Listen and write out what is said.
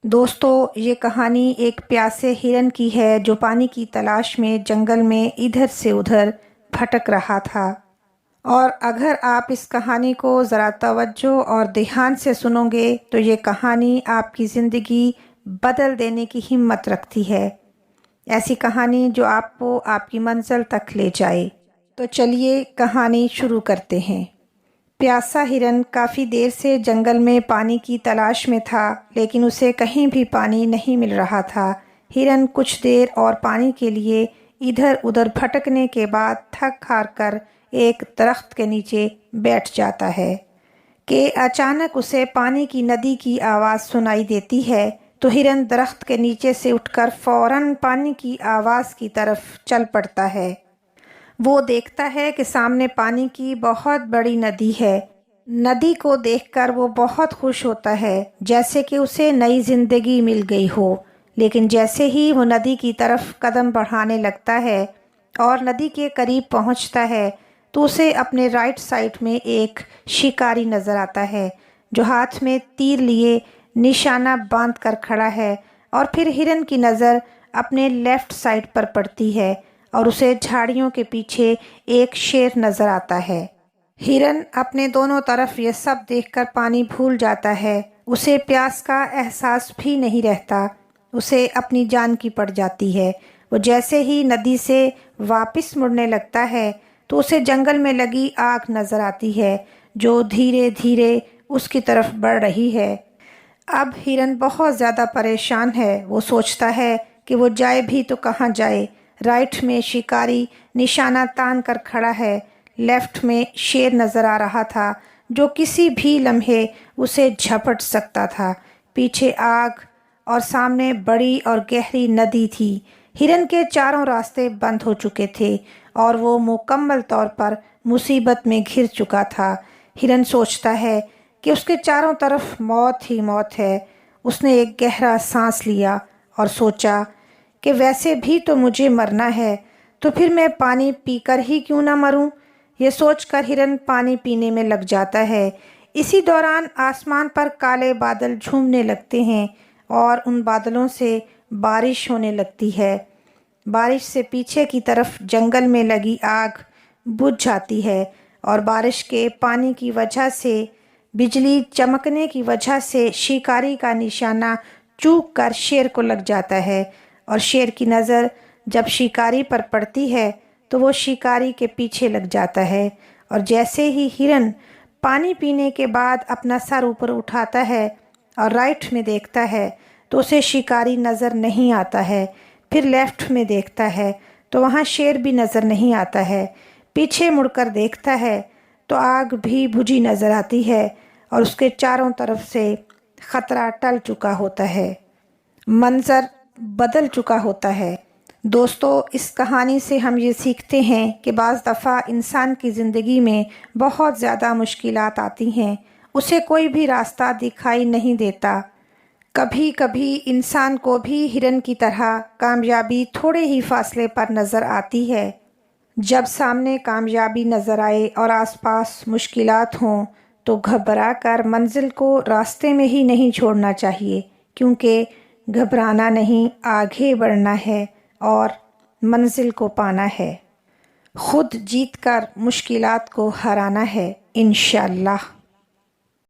دوستو، یہ کہانی ایک پیاسے ہرن کی ہے جو پانی کی تلاش میں جنگل میں ادھر سے ادھر بھٹک رہا تھا۔ اور اگر آپ اس کہانی کو ذرا توجہ اور دھیان سے سنو گے تو یہ کہانی آپ کی زندگی بدل دینے کی ہمت رکھتی ہے۔ ایسی کہانی جو آپ کو آپ کی منزل تک لے جائے۔ تو چلیے کہانی شروع کرتے ہیں۔ پیاسا ہرن کافی دیر سے جنگل میں پانی کی تلاش میں تھا، لیکن اسے کہیں بھی پانی نہیں مل رہا تھا۔ ہرن کچھ دیر اور پانی کے لیے ادھر ادھر بھٹکنے کے بعد تھک ہار کر ایک درخت کے نیچے بیٹھ جاتا ہے کہ اچانک اسے پانی کی ندی کی آواز سنائی دیتی ہے۔ تو ہرن درخت کے نیچے سے اٹھ کر فوراً پانی کی آواز کی طرف چل پڑتا ہے۔ وہ دیکھتا ہے کہ سامنے پانی کی بہت بڑی ندی ہے۔ ندی کو دیکھ کر وہ بہت خوش ہوتا ہے، جیسے کہ اسے نئی زندگی مل گئی ہو۔ لیکن جیسے ہی وہ ندی کی طرف قدم بڑھانے لگتا ہے اور ندی کے قریب پہنچتا ہے تو اسے اپنے رائٹ سائڈ میں ایک شکاری نظر آتا ہے جو ہاتھ میں تیر لیے نشانہ باندھ کر کھڑا ہے، اور پھر ہرن کی نظر اپنے لیفٹ سائڈ پر پڑتی ہے اور اسے جھاڑیوں کے پیچھے ایک شیر نظر آتا ہے۔ ہرن اپنے دونوں طرف یہ سب دیکھ کر پانی بھول جاتا ہے۔ اسے پیاس کا احساس بھی نہیں رہتا، اسے اپنی جان کی پڑ جاتی ہے۔ وہ جیسے ہی ندی سے واپس مڑنے لگتا ہے تو اسے جنگل میں لگی آگ نظر آتی ہے جو دھیرے دھیرے اس کی طرف بڑھ رہی ہے۔ اب ہرن بہت زیادہ پریشان ہے۔ وہ سوچتا ہے کہ وہ جائے بھی تو کہاں جائے۔ رائٹ میں شکاری نشانہ تان کر کھڑا ہے، لیفٹ میں شیر نظر آ رہا تھا جو کسی بھی لمحے اسے جھپٹ سکتا تھا۔ پیچھے آگ اور سامنے بڑی اور گہری ندی تھی۔ ہرن کے چاروں راستے بند ہو چکے تھے اور وہ مکمل طور پر مصیبت میں گھر چکا تھا۔ ہرن سوچتا ہے کہ اس کے چاروں طرف موت ہی موت ہے۔ اس نے ایک گہرا سانس لیا اور سوچا کہ ویسے بھی تو مجھے مرنا ہے، تو پھر میں پانی پی کر ہی کیوں نہ مروں۔ یہ سوچ کر ہرن پانی پینے میں لگ جاتا ہے۔ اسی دوران آسمان پر کالے بادل جھومنے لگتے ہیں اور ان بادلوں سے بارش ہونے لگتی ہے۔ بارش سے پیچھے کی طرف جنگل میں لگی آگ بجھ جاتی ہے اور بارش کے پانی کی وجہ سے بجلی چمکنے کی وجہ سے شکاری کا نشانہ چوک کر شیر کو لگ جاتا ہے، اور شیر کی نظر جب شکاری پر پڑتی ہے تو وہ شکاری کے پیچھے لگ جاتا ہے، اور جیسے ہی ہرن پانی پینے کے بعد اپنا سر اوپر اٹھاتا ہے اور رائٹ میں دیکھتا ہے تو اسے شکاری نظر نہیں آتا ہے۔ پھر لیفٹ میں دیکھتا ہے تو وہاں شیر بھی نظر نہیں آتا ہے۔ پیچھے مڑ کر دیکھتا ہے تو آگ بھی بجھی نظر آتی ہے اور اس کے چاروں طرف سے خطرہ ٹل چکا ہوتا ہے، منظر بدل چکا ہوتا ہے۔ دوستو، اس کہانی سے ہم یہ سیکھتے ہیں کہ بعض دفعہ انسان کی زندگی میں بہت زیادہ مشکلات آتی ہیں، اسے کوئی بھی راستہ دکھائی نہیں دیتا۔ کبھی کبھی انسان کو بھی ہرن کی طرح کامیابی تھوڑے ہی فاصلے پر نظر آتی ہے۔ جب سامنے کامیابی نظر آئے اور آس پاس مشکلات ہوں تو گھبرا کر منزل کو راستے میں ہی نہیں چھوڑنا چاہیے، کیونکہ گھبرانا نہیں، آگے بڑھنا ہے اور منزل کو پانا ہے۔ خود جیت کر مشکلات کو ہرانا ہے، انشاءاللہ۔